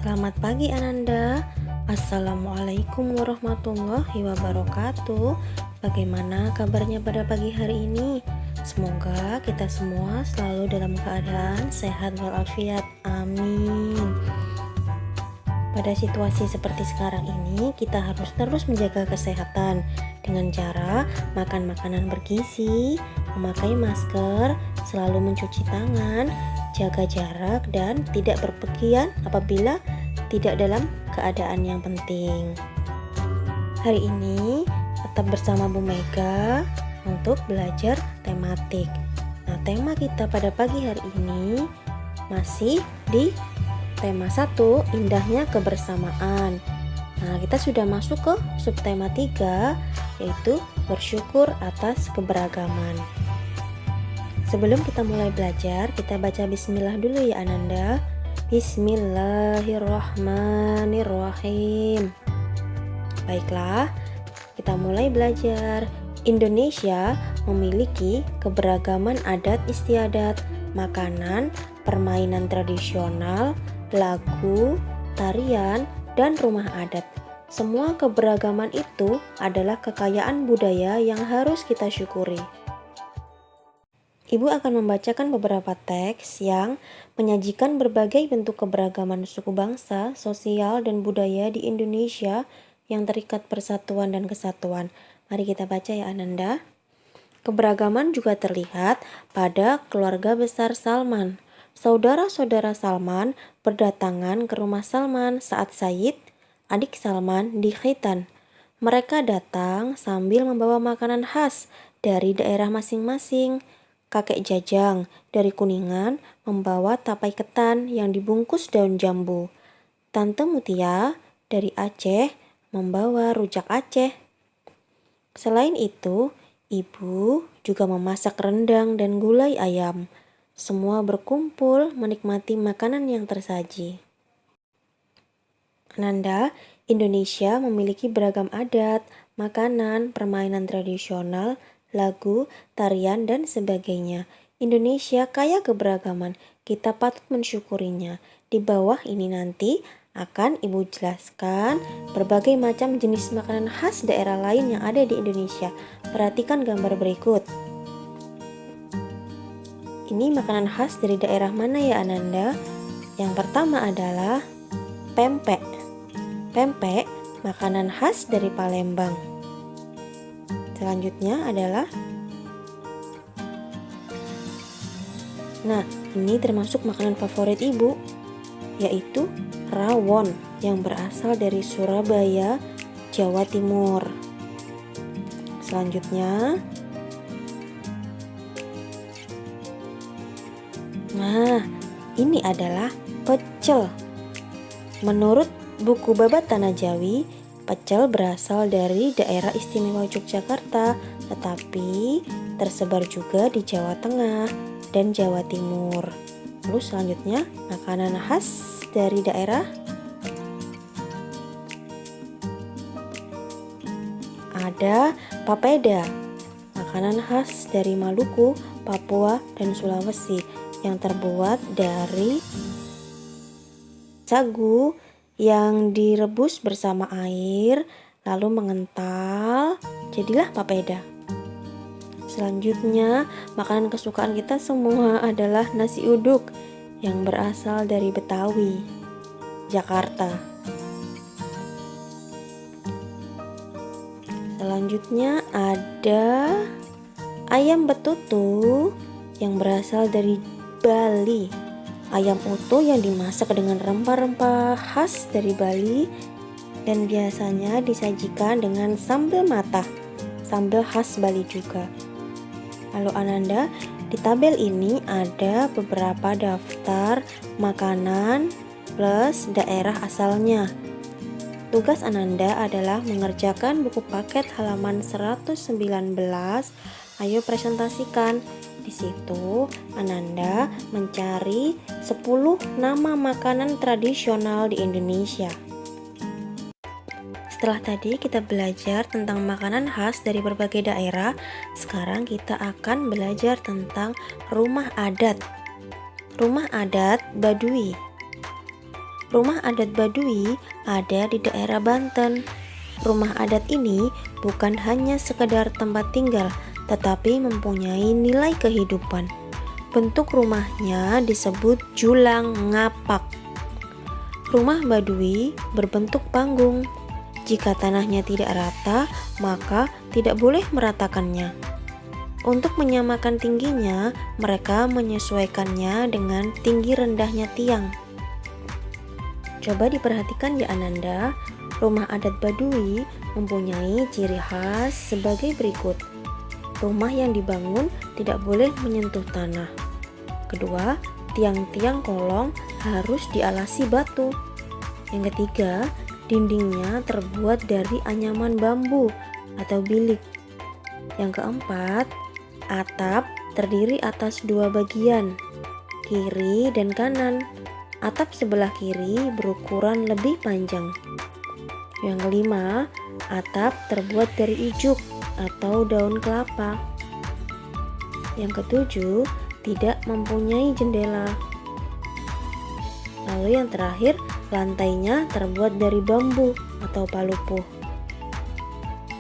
Selamat pagi Ananda. Assalamualaikum warahmatullahi wabarakatuh. Bagaimana kabarnya pada pagi hari ini? Semoga kita semua selalu dalam keadaan sehat walafiat. Amin. Pada situasi seperti sekarang ini, kita harus terus menjaga kesehatan dengan cara makan makanan bergizi, memakai masker, selalu mencuci tangan, jaga jarak, dan tidak berpergian apabila tidak dalam keadaan yang penting. Hari ini tetap bersama Bu Mega untuk belajar tematik. Nah, tema kita pada pagi hari ini masih di tema 1, indahnya kebersamaan. Nah, kita sudah masuk ke subtema 3, yaitu bersyukur atas keberagaman. Sebelum kita mulai belajar, kita baca bismillah dulu ya Ananda. Bismillahirrahmanirrahim. Baiklah, kita mulai belajar. Indonesia memiliki keberagaman adat istiadat, makanan, permainan tradisional, lagu, tarian, dan rumah adat. Semua keberagaman itu adalah kekayaan budaya yang harus kita syukuri. Ibu akan membacakan beberapa teks yang menyajikan berbagai bentuk keberagaman suku bangsa, sosial, dan budaya di Indonesia yang terikat persatuan dan kesatuan. Mari kita baca ya Ananda. Keberagaman juga terlihat pada keluarga besar Salman. Saudara-saudara Salman berdatangan ke rumah Salman saat Sayyid, adik Salman, dikhitan. Mereka datang sambil membawa makanan khas dari daerah masing-masing. Kakek Jajang dari Kuningan membawa tapai ketan yang dibungkus daun jambu. Tante Mutia dari Aceh membawa rujak Aceh. Selain itu, ibu juga memasak rendang dan gulai ayam. Semua berkumpul menikmati makanan yang tersaji. Ananda, Indonesia memiliki beragam adat, makanan, permainan tradisional, lagu, tarian, dan sebagainya. Indonesia kaya keberagaman, kita patut mensyukurinya. Di bawah ini nanti akan Ibu jelaskan berbagai macam jenis makanan khas daerah lain yang ada di Indonesia. Perhatikan gambar berikut. Ini makanan khas dari daerah mana ya Ananda? Yang pertama adalah pempek. Pempek, makanan khas dari Palembang. Selanjutnya adalah, nah ini termasuk makanan favorit ibu, yaitu rawon yang berasal dari Surabaya, Jawa Timur. Selanjutnya, nah ini adalah pecel. Menurut buku Babat Tanah Jawi, pecel berasal dari daerah istimewa Yogyakarta, tetapi tersebar juga di Jawa Tengah dan Jawa Timur. Lalu selanjutnya, makanan khas dari daerah ada papeda, makanan khas dari Maluku, Papua, dan Sulawesi yang terbuat dari sagu yang direbus bersama air lalu mengental, jadilah papeda. Selanjutnya, makanan kesukaan kita semua adalah nasi uduk yang berasal dari Betawi, Jakarta. Selanjutnya ada ayam betutu yang berasal dari Bali. Ayam utuh yang dimasak dengan rempah-rempah khas dari Bali dan biasanya disajikan dengan sambal matah, sambal khas Bali juga. Lalu Ananda, di tabel ini ada beberapa daftar makanan plus daerah asalnya. Tugas Ananda adalah mengerjakan buku paket halaman 119. Ayo presentasikan. Di situ Ananda mencari 10 nama makanan tradisional di Indonesia. Setelah tadi kita belajar tentang makanan khas dari berbagai daerah, sekarang kita akan belajar tentang rumah adat. Rumah adat Baduy. Rumah adat Baduy ada di daerah Banten. Rumah adat ini bukan hanya sekedar tempat tinggal, tetapi mempunyai nilai kehidupan. Bentuk rumahnya disebut julang ngapak. Rumah Baduy berbentuk panggung. Jika tanahnya tidak rata, maka tidak boleh meratakannya. Untuk menyamakan tingginya, mereka menyesuaikannya dengan tinggi rendahnya tiang. Coba diperhatikan ya Ananda, rumah adat Baduy mempunyai ciri khas sebagai berikut. Rumah yang dibangun tidak boleh menyentuh tanah. Kedua, tiang-tiang kolong harus dialasi batu. Yang ketiga, dindingnya terbuat dari anyaman bambu atau bilik. Yang keempat, atap terdiri atas dua bagian, kiri dan kanan. Atap sebelah kiri berukuran lebih panjang. Yang kelima, atap terbuat dari ijuk atau daun kelapa. Yang ketujuh, tidak mempunyai jendela. Lalu yang terakhir, lantainya terbuat dari bambu atau palupuh.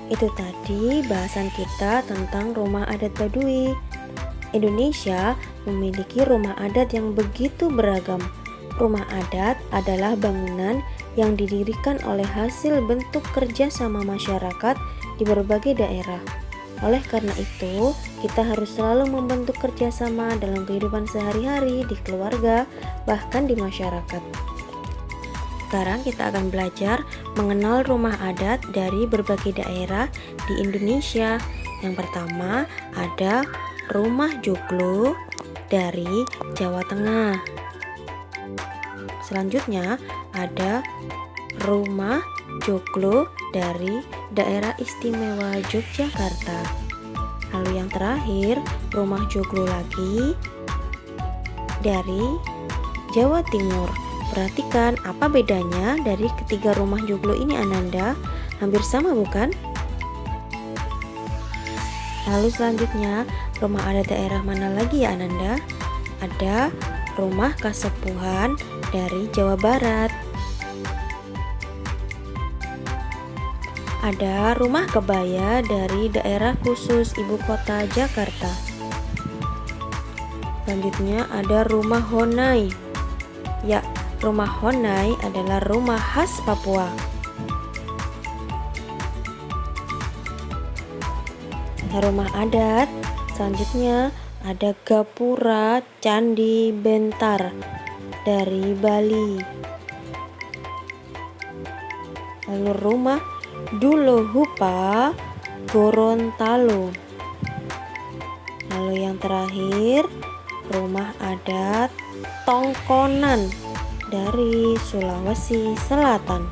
Itu tadi bahasan kita tentang rumah adat Baduy. Indonesia memiliki rumah adat yang begitu beragam. Rumah adat adalah bangunan yang didirikan oleh hasil bentuk kerja sama masyarakat di berbagai daerah. Oleh karena itu, kita harus selalu membentuk kerjasama dalam kehidupan sehari-hari, di keluarga, bahkan di masyarakat. Sekarang kita akan belajar mengenal rumah adat dari berbagai daerah di Indonesia. Yang pertama ada rumah joglo dari Jawa Tengah. Selanjutnya ada rumah joglo dari daerah istimewa Yogyakarta. Lalu yang terakhir rumah joglo lagi dari Jawa Timur. Perhatikan apa bedanya dari ketiga rumah joglo ini Ananda? Hampir sama bukan? Lalu selanjutnya rumah adat daerah mana lagi ya Ananda? Ada rumah kasepuhan dari Jawa Barat. Ada rumah kebaya dari daerah khusus ibu kota Jakarta. Selanjutnya ada rumah Honai. Ya, rumah Honai adalah rumah khas Papua. Nah, rumah adat selanjutnya ada Gapura Candi Bentar dari Bali. Lalu rumah Dulohupa Gorontalo. Lalu yang terakhir rumah adat Tongkonan dari Sulawesi Selatan.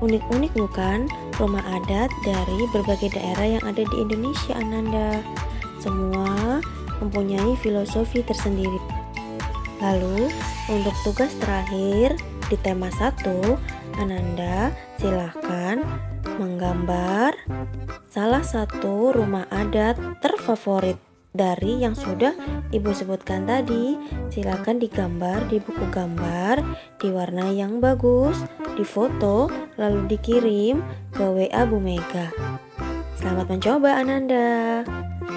Unik-unik bukan rumah adat dari berbagai daerah yang ada di Indonesia Ananda? Semua mempunyai filosofi tersendiri. Lalu untuk tugas terakhir di tema 1, Ananda silahkan menggambar salah satu rumah adat terfavorit dari yang sudah Ibu sebutkan tadi. Silakan digambar di buku gambar di warna yang bagus, difoto lalu dikirim ke WA Bu Mega. Selamat mencoba Ananda.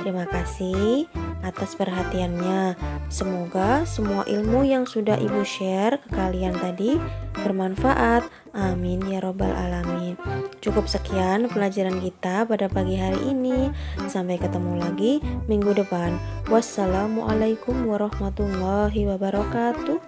Terima kasih atas perhatiannya. Semoga semua ilmu yang sudah Ibu share ke kalian tadi bermanfaat. Amin ya robbal alamin. Cukup sekian pelajaran kita pada pagi hari ini. Sampai ketemu lagi minggu depan. Wassalamualaikum warahmatullahi wabarakatuh.